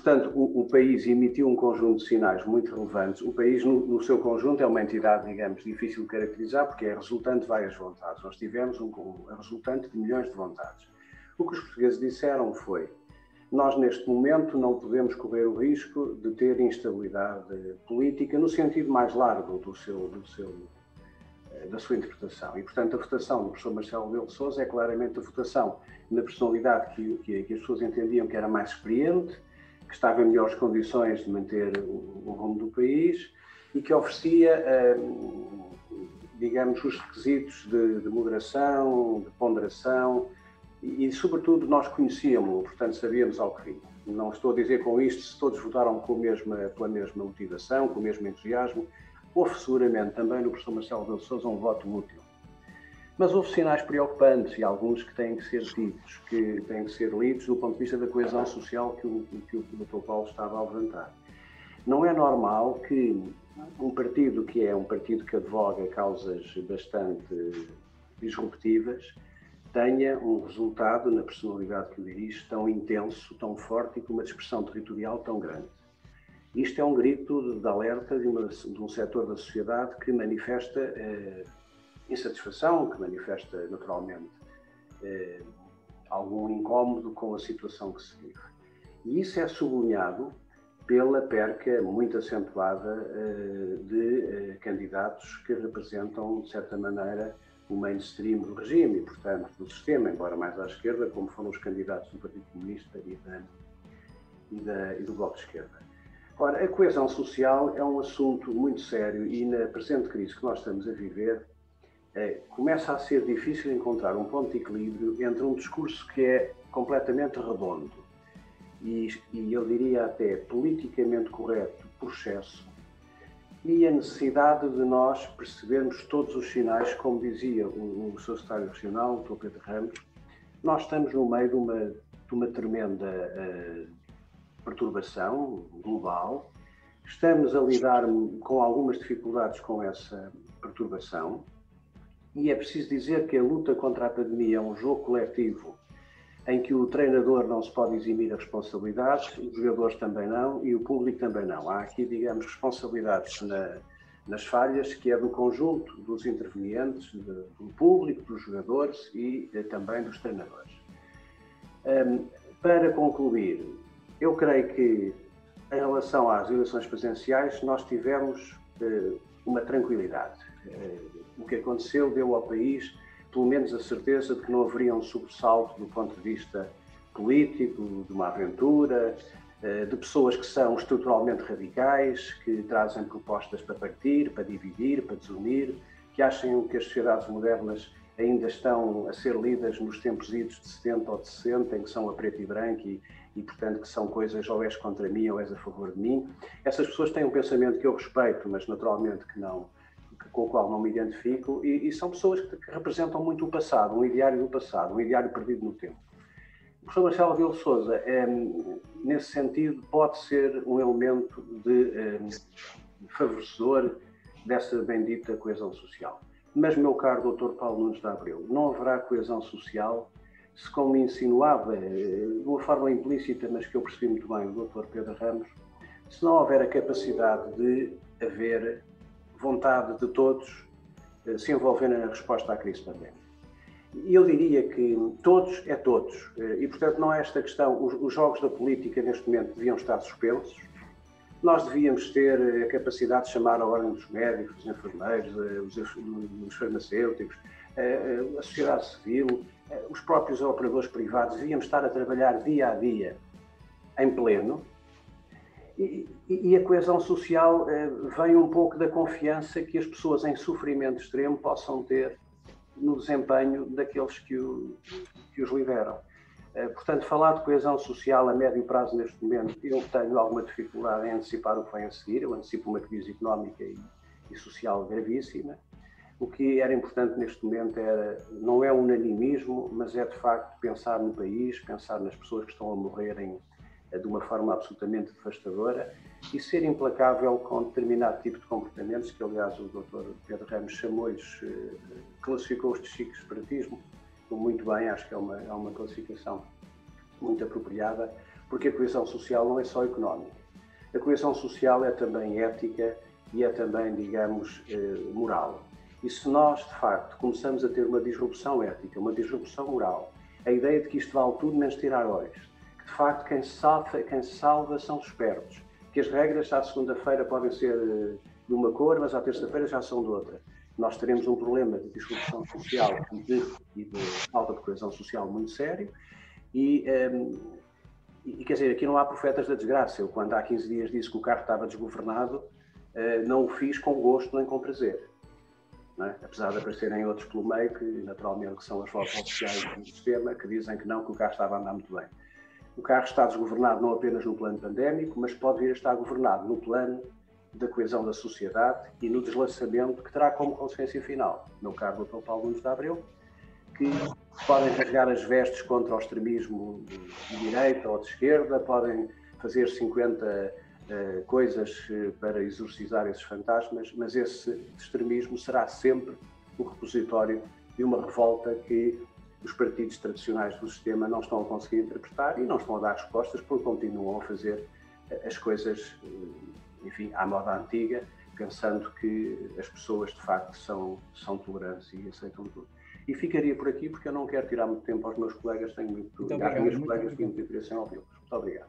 portanto, o país emitiu um conjunto de sinais muito relevantes. O país, no seu conjunto, é uma entidade, digamos, difícil de caracterizar, porque é resultante de várias vontades. Nós tivemos é resultante de milhões de vontades. O que os portugueses disseram foi: nós, neste momento, não podemos correr o risco de ter instabilidade política no sentido mais largo da sua interpretação. E, portanto, a votação do professor Marcelo Rebelo de Sousa é claramente a votação na personalidade que as pessoas entendiam que era mais experiente, que estava em melhores condições de manter o rumo do país e que oferecia, digamos, os requisitos de moderação, de ponderação e, sobretudo, nós conhecíamos-lo, portanto, sabíamos ao que vinha. Não estou a dizer com isto se todos votaram pela mesma motivação, com o mesmo entusiasmo. Houve seguramente também no professor Marcelo Rebelo de Sousa um voto útil. Mas houve sinais preocupantes e alguns que têm que ser ditos, que têm que ser lidos do ponto de vista da coesão social que o Dr. Paulo estava a levantar. Não é normal que um partido que é um partido que advoga causas bastante disruptivas tenha um resultado na personalidade que o dirige tão intenso, tão forte e com uma dispersão territorial tão grande. Isto é um grito de alerta de um setor da sociedade que manifesta insatisfação, que manifesta naturalmente algum incómodo com a situação que se vive. E isso é sublinhado pela perca muito acentuada de candidatos que representam, de certa maneira, o mainstream do regime e, portanto, do sistema, embora mais à esquerda, como foram os candidatos do Partido Comunista e do Bloco de Esquerda. Ora, a coesão social é um assunto muito sério e na presente crise que nós estamos a viver, começa a ser difícil encontrar um ponto de equilíbrio entre um discurso que é completamente redondo e eu diria até politicamente correto por excesso e a necessidade de nós percebermos todos os sinais, como dizia o seu secretário regional, o Dr. Pedro Ramos. Nós estamos no meio de uma tremenda perturbação global, estamos a lidar com algumas dificuldades com essa perturbação e é preciso dizer que a luta contra a pandemia é um jogo coletivo em que o treinador não se pode eximir a responsabilidade, os jogadores também não e o público também não. Há aqui, digamos, responsabilidades nas falhas que é do conjunto dos intervenientes, do público, dos jogadores e também dos treinadores. Para concluir, eu creio que em relação às eleições presidenciais nós tivemos uma tranquilidade. O que aconteceu deu ao país pelo menos a certeza de que não haveria um sobressalto do ponto de vista político, de uma aventura, de pessoas que são estruturalmente radicais, que trazem propostas para partir, para dividir, para desunir, que acham que as sociedades modernas ainda estão a ser lidas nos tempos idos de 70 ou de 60, em que são a preto e branco e, portanto, que são coisas ou és contra mim ou és a favor de mim. Essas pessoas têm um pensamento que eu respeito, mas naturalmente que não, com o qual não me identifico, e são pessoas que representam muito o passado, um ideário do passado, um ideário perdido no tempo. O professor Marcelo Rebelo de Sousa, nesse sentido, pode ser um elemento favorecedor dessa bendita coesão social. Mas, meu caro Dr. Paulo Nunes de Abreu, não haverá coesão social se, como me insinuava, de uma forma implícita, mas que eu percebi muito bem o Dr. Pedro Ramos, se não houver a capacidade de haver vontade de todos se envolverem na resposta à crise pandémica. E eu diria que todos é todos. E, portanto, não é esta questão. Os jogos da política, neste momento, deviam estar suspensos. Nós devíamos ter a capacidade de chamar a ordem dos médicos, dos enfermeiros, os farmacêuticos, a sociedade civil, os próprios operadores privados. Devíamos estar a trabalhar dia a dia, em pleno. E a coesão social vem um pouco da confiança que as pessoas em sofrimento extremo possam ter no desempenho daqueles que os lideram. Portanto, falar de coesão social a médio prazo neste momento, eu tenho alguma dificuldade em antecipar o que vem a seguir. Eu antecipo uma crise económica e social gravíssima. O que era importante neste momento não é unanimismo, mas é de facto pensar no país, pensar nas pessoas que estão a morrerem de uma forma absolutamente devastadora e ser implacável com determinado tipo de comportamentos que, aliás, o Dr. Pedro Ramos chamou-lhes, classificou-os de chique separatismo, muito bem, acho que é uma classificação muito apropriada, porque a coesão social não é só económica. A coesão social é também ética e é também, digamos, moral. E se nós, de facto, começamos a ter uma disrupção ética, uma disrupção moral, a ideia de que isto vale tudo menos tirar horas, que de facto quem se salva são os espertos, que as regras à segunda-feira podem ser de uma cor, mas à terça-feira já são de outra. Nós teremos um problema de disrupção social e de falta de coesão social muito sério e quer dizer, aqui não há profetas da desgraça. Eu, quando há 15 dias disse que o carro estava desgovernado, não o fiz com gosto nem com prazer. Não é? Apesar de aparecerem outros pelo meio, que naturalmente são as vozes oficiais do sistema, que dizem que não, que o carro estava a andar muito bem. O carro está desgovernado não apenas no plano pandémico, mas pode vir a estar governado no plano da coesão da sociedade e no deslaçamento que terá como consequência final, meu caro Dr. Paulo Nunes de Abreu, que podem rasgar as vestes contra o extremismo de direita ou de esquerda, podem fazer 50 coisas para exorcizar esses fantasmas, mas esse extremismo será sempre o repositório de uma revolta que os partidos tradicionais do sistema não estão a conseguir interpretar e não estão a dar respostas porque continuam a fazer as coisas, enfim, à moda antiga, pensando que as pessoas de facto são tolerantes e aceitam tudo. E ficaria por aqui porque eu não quero tirar muito tempo aos meus colegas, tenho muito, às minhas colegas tenho muito interesse em ouvi-los. Muito obrigado.